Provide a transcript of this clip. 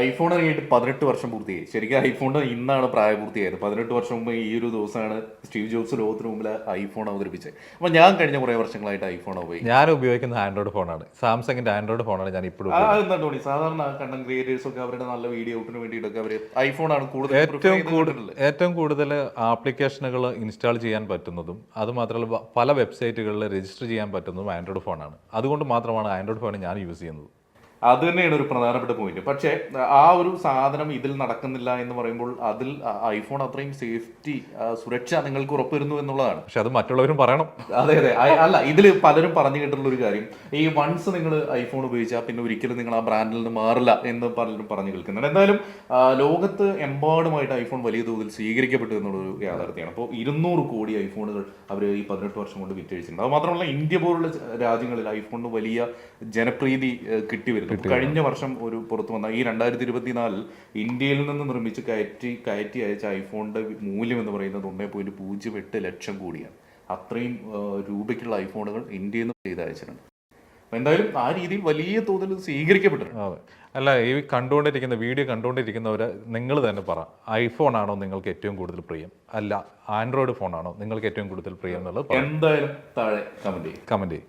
IPhone ഇറങ്ങിയിട്ട് 18 വർഷം പൂർത്തിയായി. ശരിക്കും ഐഫോൺ ഇന്നാണ് പ്രായപൂർത്തിയായത്. 18 വർഷം മുമ്പ് ഈ ഒരു ദിവസമാണ് സ്റ്റീവ് ജോബ്സ് ലോകത്തിന് മുമ്പിൽ ഐഫോൺ അവതരിപ്പിച്ചത്. അപ്പോൾ ഞാൻ കഴിഞ്ഞ കുറേ വർഷങ്ങളായിട്ട് ഐഫോൺ ഉപയോഗിക്കും. ഞാൻ ഉപയോഗിക്കുന്ന ആൻഡ്രോയിഡ് ഫോണാണ്, സാംസങ്ങിന്റെ ആൻഡ്രോയിഡ് ഫോണാണ് ഞാൻ ഇപ്പോഴും. എന്താ ടോണി, സാധാരണ കണ്ടന്റ് ക്രിയേറ്റേഴ്സ് ഒക്കെ അവരുടെ നല്ല വീഡിയോ ഔട്ടിന് വേണ്ടിയിട്ടൊക്കെ അവർ ഐഫോണാണ് ഏറ്റവും കൂടുതൽ ആപ്ലിക്കേഷനുകൾ ഇൻസ്റ്റാൾ ചെയ്യാൻ പറ്റുന്നതും അതുമാത്രമല്ല പല വെബ്സൈറ്റുകളിൽ രജിസ്റ്റർ ചെയ്യാൻ പറ്റുന്നതും ആൻഡ്രോയിഡ് ഫോണാണ്. അതുകൊണ്ട് മാത്രമാണ് ആൻഡ്രോയിഡ് ഫോൺ ഞാൻ യൂസ് ചെയ്യുന്നത്. അത് തന്നെയാണ് ഒരു പ്രധാനപ്പെട്ട പോയിന്റ്. പക്ഷേ ആ ഒരു സാധനം ഇതിൽ നടക്കുന്നില്ല എന്ന് പറയുമ്പോൾ അതിൽ ഐഫോൺ അത്രയും സേഫ്റ്റി, സുരക്ഷ നിങ്ങൾക്ക് ഉറപ്പുവരുന്നു എന്നുള്ളതാണ്. പക്ഷെ അത് മറ്റുള്ളവരും പറയണം. അതെ അതെ, അല്ല ഇതിൽ പലരും പറഞ്ഞു കേട്ടിട്ടുള്ള ഒരു കാര്യം, ഈ വൺസ് നിങ്ങൾ ഐഫോൺ ഉപയോഗിച്ചാൽ പിന്നെ ഒരിക്കലും നിങ്ങൾ ആ ബ്രാൻഡിൽ നിന്ന് മാറില്ല എന്ന് പലരും പറഞ്ഞു കേൾക്കുന്നുണ്ട്. എന്തായാലും ലോകത്ത് എമ്പാടുമായിട്ട് ഐഫോൺ വലിയ തോതിൽ സ്വീകരിക്കപ്പെട്ടു എന്നുള്ളൊരു യാഥാർത്ഥ്യമാണ്. അപ്പോൾ 200 കോടി ഐഫോണുകൾ അവർ ഈ 18 വർഷം കൊണ്ട് വിറ്റഴിച്ചിട്ടുണ്ട്. അത് മാത്രമല്ല ഇന്ത്യ പോലുള്ള രാജ്യങ്ങളിൽ ഐഫോണിന് വലിയ ജനപ്രീതി കിട്ടി വരുന്നു. കഴിഞ്ഞ വർഷം ഒരു പുറത്തു വന്ന ഈ 2024 ഇന്ത്യയിൽ നിന്ന് നിർമ്മിച്ച് കയറ്റി അയച്ച ഐഫോണിന്റെ മൂല്യം എന്ന് പറയുന്നത് 1.08 ലക്ഷം കോടിയാണ്. അത്രയും രൂപയ്ക്കുള്ള ഐഫോണുകൾ ഇന്ത്യയിൽ നിന്ന് ചെയ്ത് അയച്ചിട്ടുണ്ട്. എന്തായാലും ആ രീതിയിൽ വലിയ തോതിൽ സ്വീകരിക്കപ്പെട്ടിട്ടുണ്ട്. അല്ല, ഈ വീഡിയോ കണ്ടുകൊണ്ടിരിക്കുന്നവർ നിങ്ങൾ തന്നെ പറ, ഐഫോൺ ആണോ നിങ്ങൾക്ക് ഏറ്റവും കൂടുതൽ പ്രിയം, അല്ല ആൻഡ്രോയിഡ് ഫോണാണോ നിങ്ങൾക്ക് ഏറ്റവും കൂടുതൽ പ്രിയം എന്നുള്ളത് എന്തായാലും താഴെ കമന്റ് ചെയ്യും.